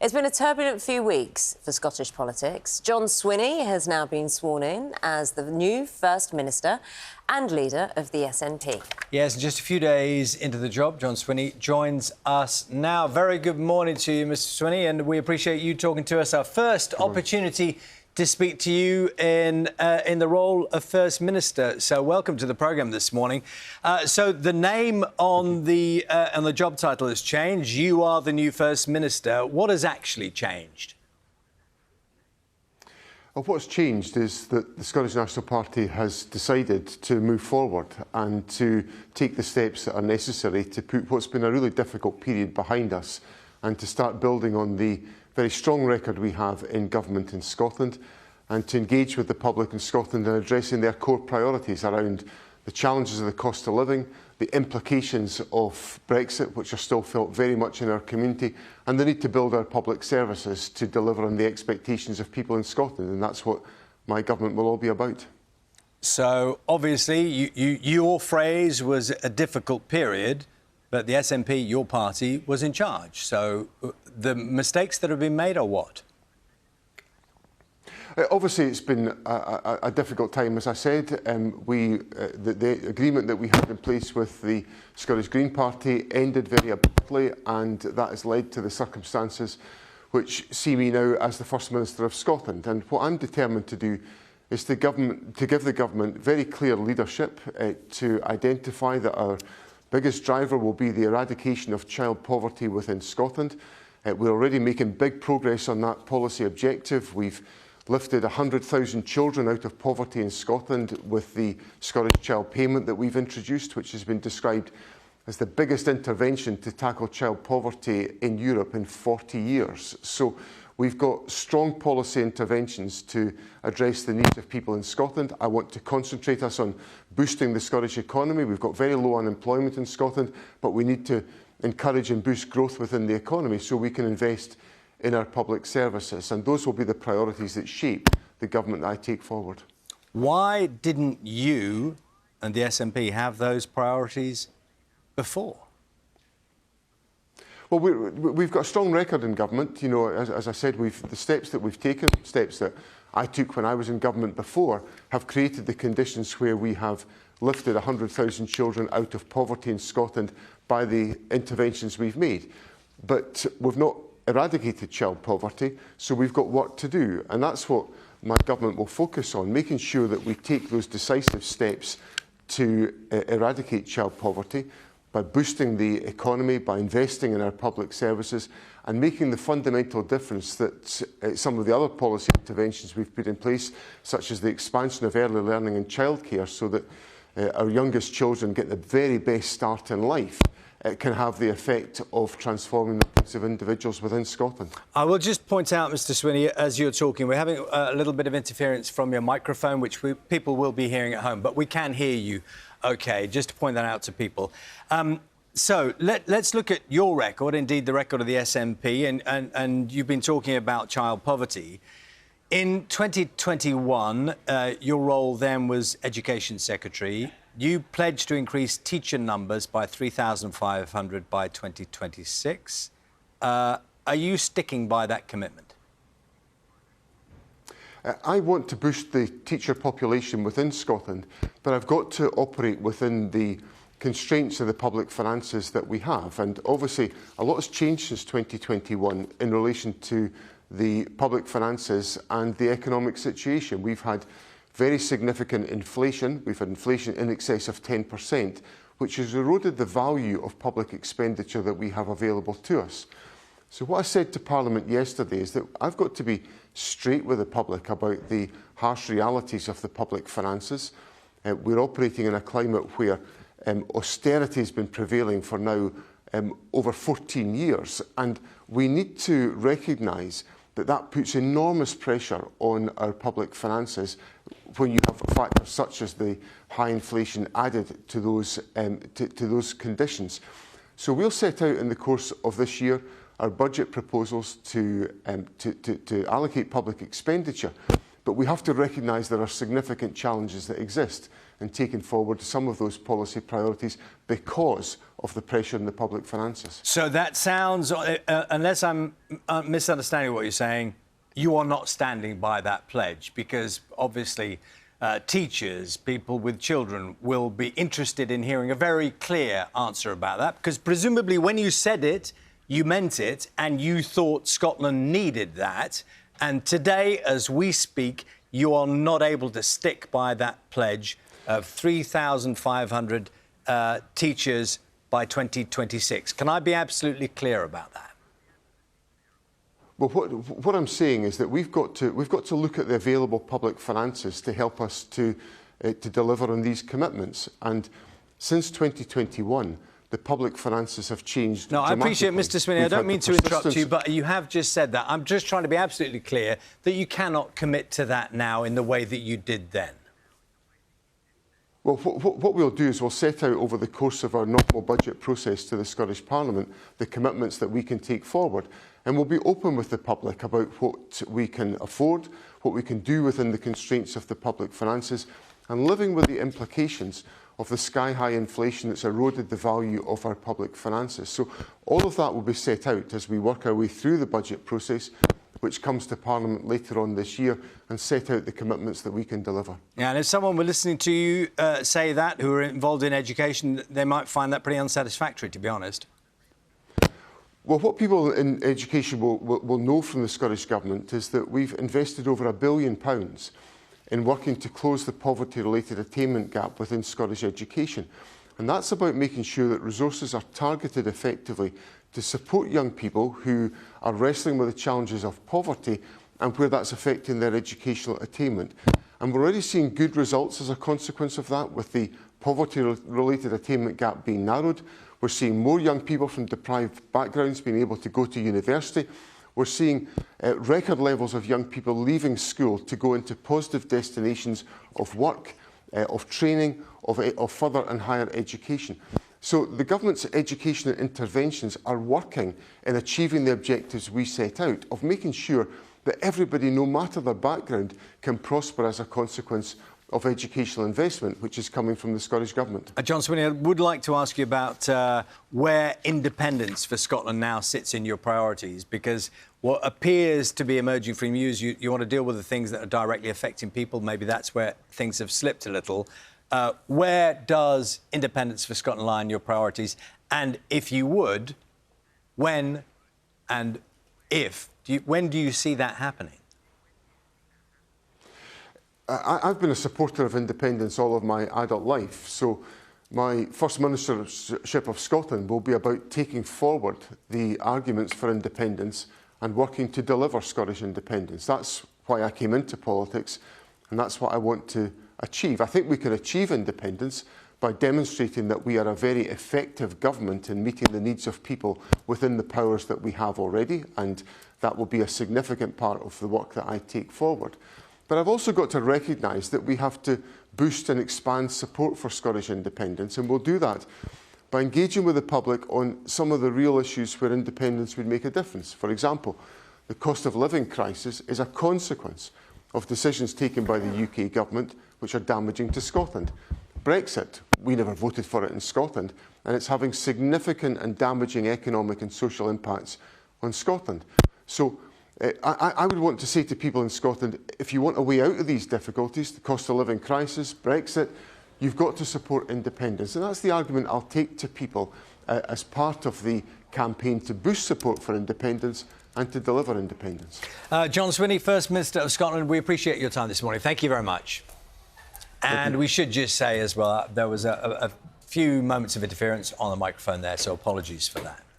It's been a turbulent few weeks for Scottish politics. John Swinney has now been sworn in as the new First Minister and leader of the SNP. Yes, just a few days into the job, John Swinney joins us now. Very good morning to you, Mr. Swinney, and we appreciate you talking to us. Our first opportunity to speak to you in the role of First Minister. So welcome to the programme this morning. So the name on the job title has changed. You are the new First Minister. What has actually changed? Well, what's changed is that the Scottish National Party has decided to move forward and to take the steps that are necessary to put what's been a really difficult period behind us and to start building on the very strong record we have in government in Scotland and to engage with the public in Scotland in addressing their core priorities around the challenges of the cost of living, the implications of Brexit, which are still felt very much in our community, and the need to build our public services to deliver on the expectations of people in Scotland. And that's what my government will all be about. So, obviously, your phrase was a difficult period, but the SNP, your party, was in charge. So the mistakes that have been made are what? Obviously, it's been a difficult time, as I said. The agreement that we had in place with the Scottish Green Party ended very abruptly, and that has led to the circumstances which see me now as the First Minister of Scotland. And what I'm determined to do is to give the government very clear leadership to identify that our biggest driver will be the eradication of child poverty within Scotland. We're already making big progress on that policy objective. We've lifted 100,000 children out of poverty in Scotland with the Scottish Child Payment that we've introduced, which has been described as the biggest intervention to tackle child poverty in Europe in 40 years. So we've got strong policy interventions to address the needs of people in Scotland. I want to concentrate us on boosting the Scottish economy. We've got very low unemployment in Scotland, but we need to encourage and boost growth within the economy so we can invest in our public services. And those will be the priorities that shape the government that I take forward. Why didn't you and the SNP have those priorities before? Well, we've got a strong record in government. You know, as I said, the steps that we've taken, steps that I took when I was in government before, have created the conditions where we have lifted 100,000 children out of poverty in Scotland by the interventions we've made. But we've not eradicated child poverty, so we've got work to do. And that's what my government will focus on, making sure that we take those decisive steps to eradicate child poverty by boosting the economy, by investing in our public services and making the fundamental difference that some of the other policy interventions we've put in place, such as the expansion of early learning and childcare so that our youngest children get the very best start in life, can have the effect of transforming the lives of individuals within Scotland. I will just point out, Mr. Swinney, as you're talking, we're having a little bit of interference from your microphone, which people will be hearing at home, but we can hear you OK, just to point that out to people. So let's look at your record, indeed the record of the SNP, and you've been talking about child poverty. In 2021, your role then was Education Secretary. You pledged to increase teacher numbers by 3,500 by 2026. Are you sticking by that commitment? I want to boost the teacher population within Scotland, but I've got to operate within the constraints of the public finances that we have. And obviously, a lot has changed since 2021 in relation to the public finances and the economic situation. We've had very significant inflation. We've had inflation in excess of 10%, which has eroded the value of public expenditure that we have available to us. So what I said to Parliament yesterday is that I've got to be straight with the public about the harsh realities of the public finances. We're operating in a climate where austerity has been prevailing for now over 14 years, and we need to recognise that that puts enormous pressure on our public finances when you have factors such as the high inflation added to those conditions. So we'll set out in the course of this year our budget proposals to allocate public expenditure, but we have to recognise there are significant challenges that exist. in taking forward some of those policy priorities because of the pressure in the public finances. So that sounds, unless I'm misunderstanding what you're saying, you are not standing by that pledge, because obviously teachers, people with children, will be interested in hearing a very clear answer about that, because presumably when you said it, you meant it, and you thought Scotland needed that. And today, as we speak, you are not able to stick by that pledge of 3,500 teachers by 2026. Can I be absolutely clear about that? Well, what I'm saying is that we've got to look at the available public finances to help us to deliver on these commitments. And since 2021, the public finances have changed No, I appreciate, Mr. Swinney, I don't mean to interrupt you, but you have just said that. I'm just trying to be absolutely clear that you cannot commit to that now in the way that you did then. Well, what we'll do is we'll set out over the course of our normal budget process to the Scottish Parliament the commitments that we can take forward. And we'll be open with the public about what we can afford, what we can do within the constraints of the public finances, and living with the implications of the sky-high inflation that's eroded the value of our public finances. So all of that will be set out as we work our way through the budget process, which comes to Parliament later on this year, and set out the commitments that we can deliver. Yeah, and if someone were listening to you say that, who are involved in education, they might find that pretty unsatisfactory, to be honest. Well, what people in education will know from the Scottish Government is that we've invested over £1 billion in working to close the poverty-related attainment gap within Scottish education. And that's about making sure that resources are targeted effectively to support young people who are wrestling with the challenges of poverty and where that's affecting their educational attainment. And we're already seeing good results as a consequence of that, with the poverty-related attainment gap being narrowed. We're seeing more young people from deprived backgrounds being able to go to university. We're seeing record levels of young people leaving school to go into positive destinations of work, of training, of further and higher education. So the government's educational interventions are working in achieving the objectives we set out of making sure that everybody, no matter their background, can prosper as a consequence of educational investment, which is coming from the Scottish Government. John Swinney, I would like to ask you about where independence for Scotland now sits in your priorities, because what appears to be emerging from you is you want to deal with the things that are directly affecting people. Maybe that's where things have slipped a little. Where does independence for Scotland lie in your priorities? And if you would, when and if, when do you see that happening? I've been a supporter of independence all of my adult life, so my First Ministership of Scotland will be about taking forward the arguments for independence and working to deliver Scottish independence. That's why I came into politics, and that's what I want to achieve. I think we can achieve independence by demonstrating that we are a very effective government in meeting the needs of people within the powers that we have already, and that will be a significant part of the work that I take forward. But I've also got to recognise that we have to boost and expand support for Scottish independence, and we'll do that by engaging with the public on some of the real issues where independence would make a difference. For example, the cost of living crisis is a consequence of decisions taken by the UK government which are damaging to Scotland. Brexit, we never voted for it in Scotland, and it's having significant and damaging economic and social impacts on Scotland. So I would want to say to people in Scotland, if you want a way out of these difficulties, the cost of living crisis, Brexit, you've got to support independence. And that's the argument I'll take to people as part of the campaign to boost support for independence and to deliver independence. John Swinney, First Minister of Scotland, we appreciate your time this morning. Thank you very much. And we should just say as well, there was a few moments of interference on the microphone there, so apologies for that.